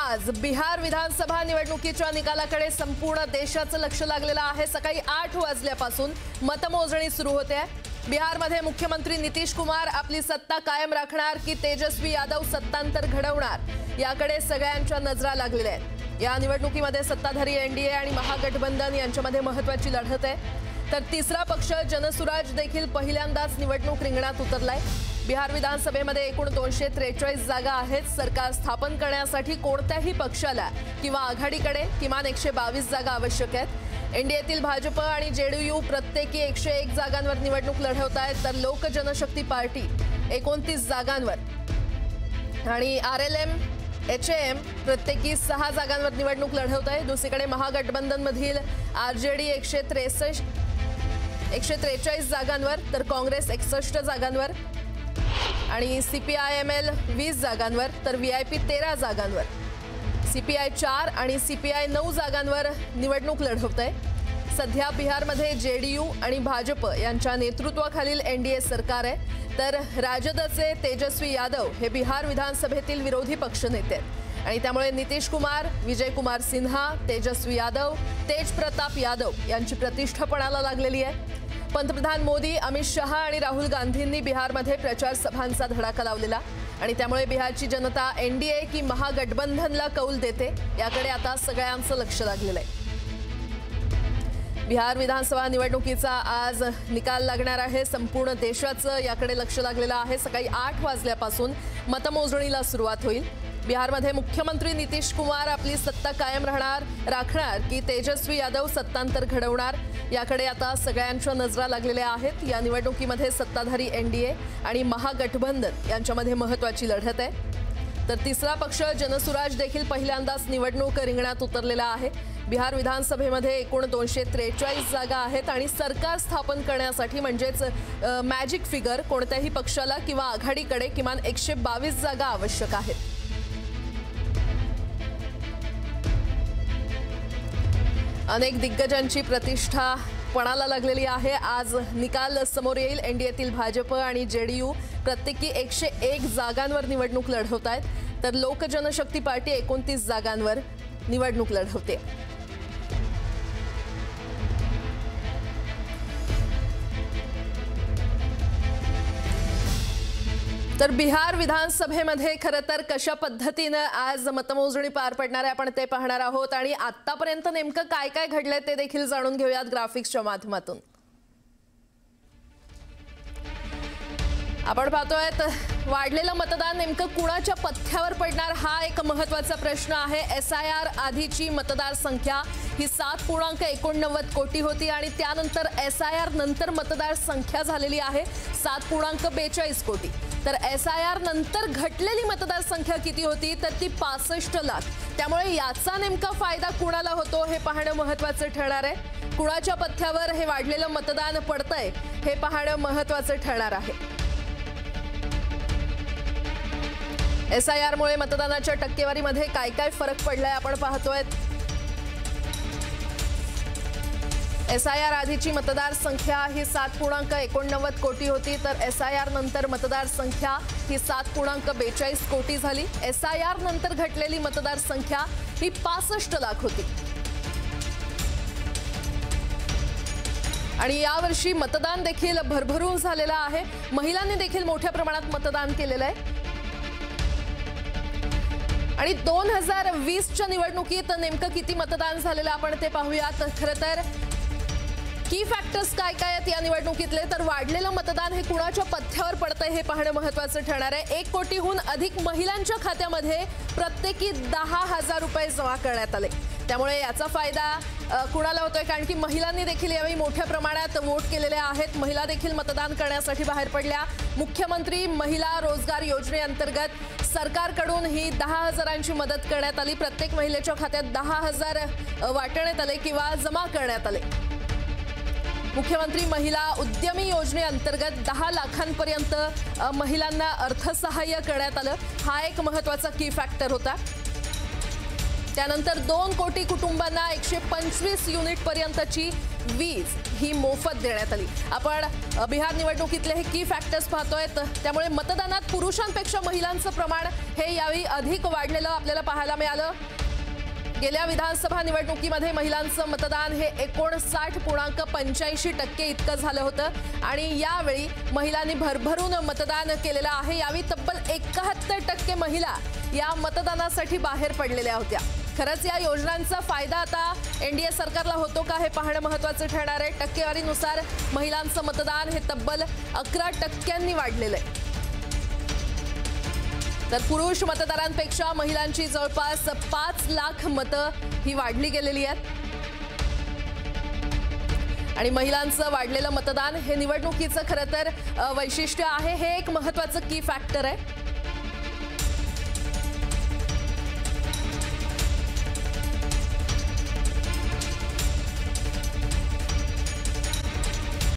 आज बिहार विधानसभा निवडणुकीच्या निकालाकडे संपूर्ण देशाचं लक्ष लागलेलं आहे। सकाळी 8 वाजल्यापासून मतमोजणी सुरू होते। बिहारमध्ये मुख्यमंत्री नितीश कुमार आपली सत्ता कायम राखणार की तेजस्वी यादव सत्तांतर घडवणार याकडे सगळ्यांच्या नजरा लागलेल्या आहेत। या निवडणुकीमध्ये सत्ताधारी एनडीए आणि महागठबंधन यांच्यामध्ये महत्त्वाची लढत आहे। तर तिसरा पक्ष जनसुराज देखील पहिल्यांदाच निवडणूक रिंगणात उतरलाय। बिहार विधानसभेमध्ये एकूण 243 जागा आहेत। सरकार स्थापन करण्यासाठी कोणत्याही पक्षाला किंवा आघाडीकडे किमान 122 जागा आवश्यक आहेत। एनडीएतील भाजप आणि जेडीयू प्रत्येकी 101 जागांवर निवडणूक लढवत आहेत, तर लोक जनशक्ती पार्टी 29 जागांवर आणि आरएलएम एचएम प्रत्येकी 6 जागांवर निवडणूक लढवत आहे। दुसरीकडे महागठबंधनमधील आरजेडी 143 जागांवर, तर काँग्रेस 61 जागांवर आणि सीपीआयएमएल 20 जागांवर, तर व्हीआयपी 13 जागांवर, सीपीआय 4 आणि सीपीआय 9 जागांवर निवडणूक लढवत आहे। सध्या बिहारमध्ये जेडीयू आणि भाजप यांच्या नेतृत्वाखालील एनडीए सरकार आहे, तर राजदचे तेजस्वी यादव हे बिहार विधानसभेतील विरोधी पक्षनेते आहेत आणि त्यामुळे नितीश कुमार, विजय कुमार सिन्हा, तेजस्वी यादव, तेज प्रताप यादव यांची प्रतिष्ठा पणाला लागलेली आहे। पंतप्रधान मोदी, अमित शहा आणि राहुल गांधींनी बिहारमध्ये प्रचार सभांचा धडाका लावलेला आणि त्यामुळे बिहारची जनता एनडीए की महागठबंधनला कौल देते याकडे आता सगळ्यांचं लक्ष लागलेलं आहे। बिहार विधानसभा निवडणुकीचा आज निकाल लागणार आहे। संपूर्ण देशाचं याकडे लक्ष लागलेलं आहे। सकाळी 8 वाजल्यापासून मतमोजणीला सुरुवात होईल। बिहारमध्ये मुख्यमंत्री नितीश कुमार आपली सत्ता कायम राखणार की तेजस्वी यादव सत्तांतर घडवणार याकडे आता सगळ्यांच्या नजरा लागलेल्या आहेत। या निवडणुकीमध्ये सत्ताधारी एनडीए आणि महागठबंधन यांच्यामध्ये महत्त्वाची लढत आहे। तर तिसरा पक्ष जनसुराज देखील पहिल्यांदाच निवडणूक रिंगणात उतरलेला आहे। बिहार विधानसभेमध्ये एकूण 243 जागा आहेत आणि सरकार स्थापन करण्यासाठी म्हणजेच मॅजिक फिगर कोणत्याही पक्षाला किंवा आघाडीकडे किमान 122 जागा आवश्यक आहेत। अनेक दिग्गजांची प्रतिष्ठा पणाला लागलेली आहे। आज निकाल समोर येईल। एनडीएतील भाजप आणि जेडीयू प्रत्येकी 101 जागांवर निवडणूक लढवत आहेत, तर लोक जनशक्ती पार्टी 29 जागांवर निवडणूक लढवते। तर बिहार विधानसभेमध्ये खरं तर कशा पद्धतीने आज मतमोजणी पार पडणार आहे आपण ते पाहणार आहोत आणि आतापर्यंत नेमकं काय काय घडलंय ते देखील जाणून घेऊयात ग्राफिक्सच्या माध्यमातून। आपण पाहतोय वाढलेलं मतदान नेमकं कुणाच्या पथ्यावर पडणार हा एक महत्त्वाचा प्रश्न आहे। एसआयआर आधीची मतदारसंख्या ही 7.89 कोटी होती आणि त्यानंतर एसआयआर नंतर मतदार संख्या झालेली आहे 7.42 कोटी। तर एसआयआर नंतर घटलेली मतदार संख्या किती होती तर ती 65 लाख। त्यामुळे याचा नेमका फायदा कुणाला होतो हे पाहणं महत्त्वाचं ठरणार आहे। कुणाच्या पथ्यावर हे वाढलेलं मतदान पडतंय हे पाहणं महत्त्वाचं ठरणार आहे। एसआयआर मुळे मतदानाच्या टक्केवारीमध्ये काय काय फरक पडलाय आपण पाहतोय। एसआयआर आधीची मतदार संख्या ही 7.89 कोटी होती, तर एसआयआर नंतर मतदार संख्या ही 7.42 कोटी झाली। एसआयआर नंतर घटलेली मतदार संख्या ही 65 लाख होती आणि यावर्षी मतदान देखील भरभरून झालेलं आहे। महिलांनी देखील मोठ्या प्रमाणात मतदान केलेलं आहे आणि 2020च्या निवडणुकीत नेमकं किती मतदान झालेलं आपण ते पाहूयात। खरं तर की फॅक्टर्स काय काय आहेत या निवडणुकीतले तर वाढलेलं मतदान हे कुणाच्या पथ्यावर पडतंय हे पाहणं महत्त्वाचं ठरणार आहे। 1 कोटीहून अधिक महिलांच्या खात्यामध्ये प्रत्येकी 10,000 रुपये जमा करण्यात आले, त्यामुळे याचा फायदा कुणाला होतोय कारण की महिलांनी देखील यावेळी मोठ्या प्रमाणात वोट केलेले आहेत। महिला देखील मतदान करण्यासाठी बाहेर पडल्या। मुख्यमंत्री महिला रोजगार योजनेअंतर्गत सरकारकडून ही 10,000ची मदत करण्यात आली। प्रत्येक महिलेच्या खात्यात 10,000 वाटण्यात आले किंवा जमा करण्यात आले। मुख्यमंत्री महिला उद्यमी योजनेअंतर्गत 10 लाखांपर्यंत महिलांना अर्थसहाय्य करण्यात आलं, हा एक महत्त्वाचा की फॅक्टर होता। त्यानंतर 2 कोटी कुटुंबांना 125 युनिट पर्यंतची वीज ही मोफत देण्यात आली। आपण बिहार निवडणुकीतले हे की फॅक्टर्स पाहतोय, त्यामुळे मतदानात पुरुषांपेक्षा महिलांचं प्रमाण हे यावेळी अधिक वाढलेलं आपल्याला पाहायला मिळालं। गेल्या विधानसभा निवडणुकीमध्ये महिलांचं मतदान हे 59.85% इतकं झालं होतं आणि यावेळी महिलांनी भरभरून मतदान केलेलं आहे। यावेळी तब्बल 71% महिला या मतदानासाठी बाहेर पडलेल्या होत्या। खरंच या योजनांचा फायदा आता एनडीए सरकारला होतो का हे पाहणं महत्त्वाचं ठरणार आहे। टक्केवारीनुसार महिलांचं मतदान हे तब्बल 11% वाढलेलं आहे, तर पुरुष मतदारांपेक्षा महिलांची जवळपास 5 लाख मतं ही वाढली गेलेली आहेत आणि महिलांचं वाढलेलं मतदान हे निवडणुकीचं खरं तर वैशिष्ट्य आहे। हे एक महत्त्वाचं की फॅक्टर आहे।